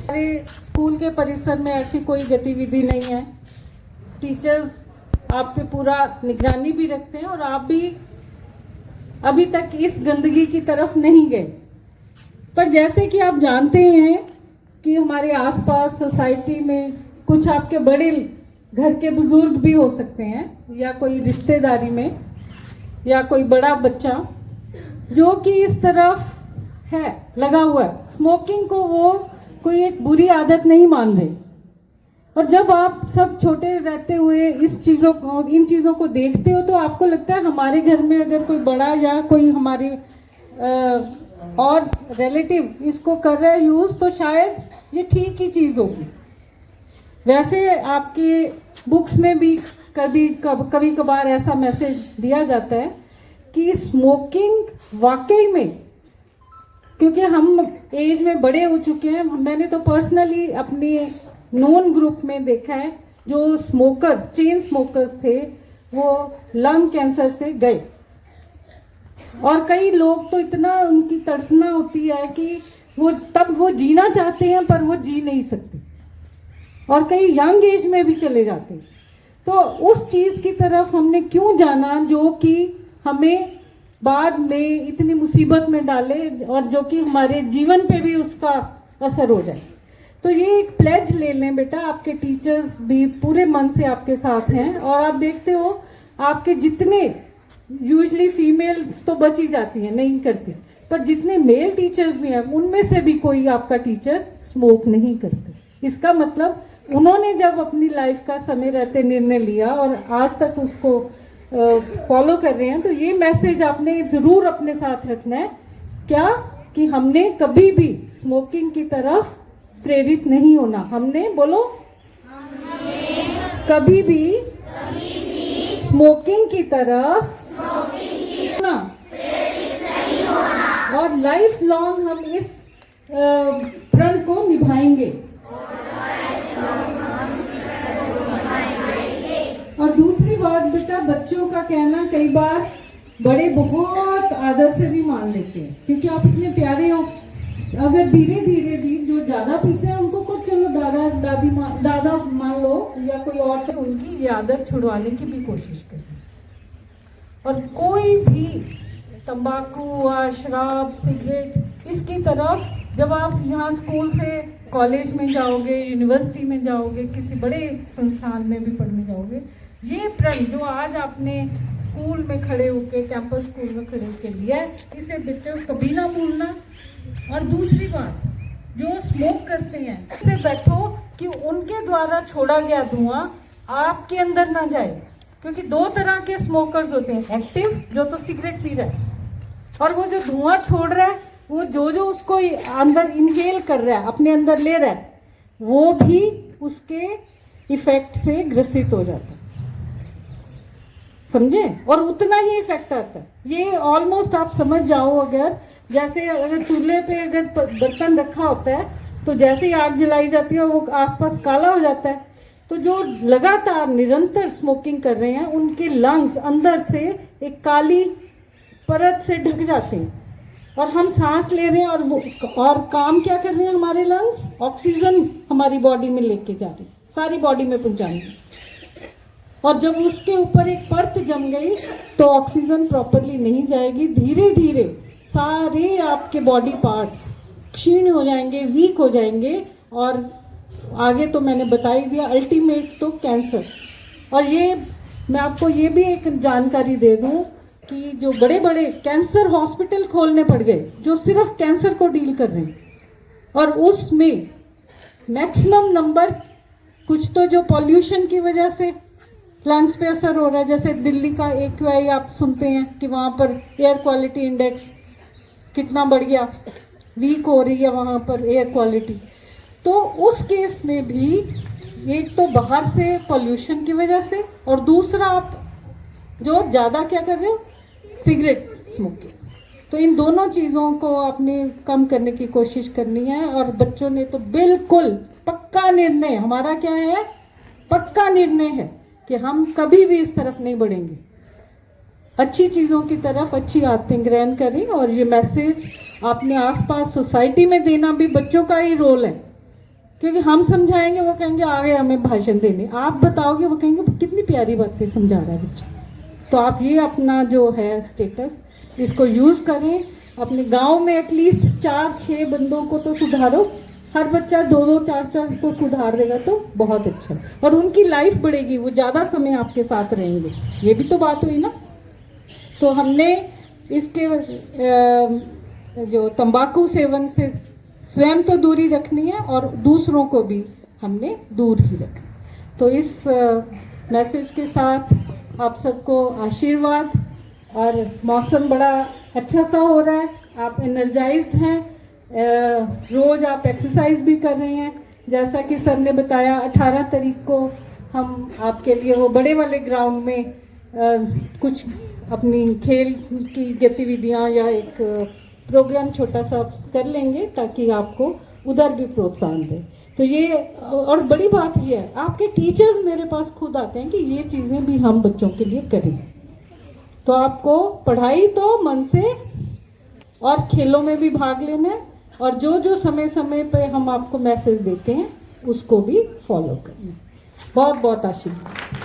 हमारे स्कूल के परिसर में ऐसी कोई गतिविधि नहीं है। टीचर्स आप पे पूरा निगरानी भी रखते हैं और आप भी अभी तक इस गंदगी की तरफ नहीं गए। पर जैसे कि आप जानते हैं कि हमारे आसपास सोसाइटी में कुछ आपके बड़े घर के बुजुर्ग भी हो सकते हैं या कोई रिश्तेदारी में या कोई बड़ा बच्चा जो कि इस तरफ है लगा हुआ है। स्मोकिंग को वो कोई एक बुरी आदत नहीं मान रहे। और जब आप सब छोटे रहते हुए इन चीज़ों को देखते हो तो आपको लगता है हमारे घर में अगर कोई बड़ा या कोई हमारे और रिलेटिव इसको कर रहा है यूज़ तो शायद ये ठीक ही चीज़ होगी। वैसे आपके बुक्स में भी कभी कभार ऐसा मैसेज दिया जाता है कि स्मोकिंग वाकई में, क्योंकि हम एज में बड़े हो चुके हैं, मैंने तो पर्सनली अपने नोन ग्रुप में देखा है जो चेन स्मोकर्स थे वो लंग कैंसर से गए। और कई लोग तो इतना उनकी तड़फना होती है कि वो जीना चाहते हैं पर वो जी नहीं सकते और कई यंग एज में भी चले जाते हैं। तो उस चीज़ की तरफ हमने क्यों जाना जो कि हमें बाद में इतनी मुसीबत में डाले और जो कि हमारे जीवन पे भी उसका असर हो जाए। तो ये एक प्लेज ले लें बेटा, आपके टीचर्स भी पूरे मन से आपके साथ हैं। और आप देखते हो आपके जितने यूजली फीमेल्स तो बच ही जाती हैं, नहीं करती, पर जितने मेल टीचर्स भी हैं उनमें से भी कोई आपका टीचर स्मोक नहीं करते। इसका मतलब उन्होंने जब अपनी लाइफ का समय रहते निर्णय लिया और आज तक उसको फॉलो कर रहे हैं, तो ये मैसेज आपने ज़रूर अपने साथ रखना है क्या कि हमने कभी भी स्मोकिंग की तरफ प्रेरित नहीं होना। हमने बोलो कभी भी स्मोकिंग की तरफ ना और लाइफ लॉन्ग हम इस प्रण को निभाएंगे। और दूसरी बात बेटा, बच्चों का कहना कई बार बड़े बहुत आदर से भी मान लेते हैं क्योंकि आप इतने प्यारे हो। अगर धीरे धीरे भी जो ज्यादा पीते हैं उनको कुछ चलो दादा मान लो या कोई और, तो उनकी ये आदत छुड़वाने की भी कोशिश करें। और कोई भी तंबाकू या शराब सिगरेट इसकी तरफ जब आप यहाँ स्कूल से कॉलेज में जाओगे, यूनिवर्सिटी में जाओगे, किसी बड़े संस्थान में भी पढ़ने जाओगे, ये प्रण जो आज आपने स्कूल में खड़े होके कैंपस स्कूल में खड़े होके लिया है, इसे बच्चों कभी ना भूलना। और दूसरी बात, जो स्मोक करते हैं इससे बैठो कि उनके द्वारा छोड़ा गया धुआं आपके अंदर ना जाए, क्योंकि दो तरह के स्मोकर्स होते हैं, एक्टिव जो तो सिगरेट पी रहा है और वो जो धुआं छोड़ रहा है वो जो उसको अंदर इनहेल कर रहा है, अपने अंदर ले रहा है, वो भी उसके इफेक्ट से ग्रसित हो जाता है। समझे? और उतना ही इफेक्ट आता है। ये ऑलमोस्ट आप समझ जाओ, अगर चूल्हे पे अगर बर्तन रखा होता है तो जैसे ही आग जलाई जाती है वो आसपास काला हो जाता है। तो जो लगातार निरंतर स्मोकिंग कर रहे हैं उनके लंग्स अंदर से एक काली परत से ढक जाते हैं और हम सांस ले रहे हैं और काम क्या कर रहे हैं हमारे लंग्स? ऑक्सीजन हमारी बॉडी में लेके जा रही है, सारी बॉडी में पहुंचाएंगे। और जब उसके ऊपर एक परत जम गई तो ऑक्सीजन प्रॉपरली नहीं जाएगी, धीरे धीरे सारे आपके बॉडी पार्ट्स क्षीण हो जाएंगे, वीक हो जाएंगे और आगे तो मैंने बता ही दिया, अल्टीमेट तो कैंसर। और ये मैं आपको ये भी एक जानकारी दे दूं कि जो बड़े बड़े कैंसर हॉस्पिटल खोलने पड़ गए जो सिर्फ कैंसर को डील कर रहे हैं, और उसमें मैक्सिमम नंबर कुछ तो जो पॉल्यूशन की वजह से लंग्स पे असर हो रहा है, जैसे दिल्ली का AQI आप सुनते हैं कि वहाँ पर एयर क्वालिटी इंडेक्स कितना बढ़ गया, वीक हो रही है वहाँ पर एयर क्वालिटी। तो उस केस में भी एक तो बाहर से पॉल्यूशन की वजह से और दूसरा आप जो ज़्यादा क्या कर रहे हो, सिगरेट स्मोकिंग। तो इन दोनों चीज़ों को आपने कम करने की कोशिश करनी है। और बच्चों ने तो बिल्कुल पक्का निर्णय, हमारा क्या है, पक्का निर्णय है कि हम कभी भी इस तरफ नहीं बढ़ेंगे। अच्छी चीज़ों की तरफ अच्छी आदतें ग्रहण करें। और ये मैसेज अपने आसपास सोसाइटी में देना भी बच्चों का ही रोल है क्योंकि हम समझाएंगे वो कहेंगे आगे हमें भाषण देने, आप बताओगे वो कहेंगे कितनी प्यारी बातें समझा रहा है बच्चा। तो आप ये अपना जो है स्टेटस इसको यूज़ करें, अपने गांव में एटलीस्ट 4-6 बंदों को तो सुधारो, हर बच्चा 2-2 4-4 को सुधार देगा तो बहुत अच्छा, और उनकी लाइफ बढ़ेगी, वो ज़्यादा समय आपके साथ रहेंगे, ये भी तो बात हुई ना। तो हमने इसके जो तंबाकू सेवन से स्वयं तो दूरी रखनी है और दूसरों को भी हमने दूर ही रखना। तो इस मैसेज के साथ आप सबको आशीर्वाद, और मौसम बड़ा अच्छा सा हो रहा है, आप एनर्जाइज्ड हैं, रोज़ आप एक्सरसाइज भी कर रहे हैं, जैसा कि सर ने बताया 18 तारीख को हम आपके लिए वो बड़े वाले ग्राउंड में कुछ अपनी खेल की गतिविधियां या एक प्रोग्राम छोटा सा कर लेंगे ताकि आपको उधर भी प्रोत्साहन दे। तो ये, और बड़ी बात ये है आपके टीचर्स मेरे पास खुद आते हैं कि ये चीज़ें भी हम बच्चों के लिए करें। तो आपको पढ़ाई तो मन से और खेलों में भी भाग लेना है, और जो जो समय समय पे हम आपको मैसेज देते हैं उसको भी फॉलो करना। बहुत बहुत आशीर्वाद।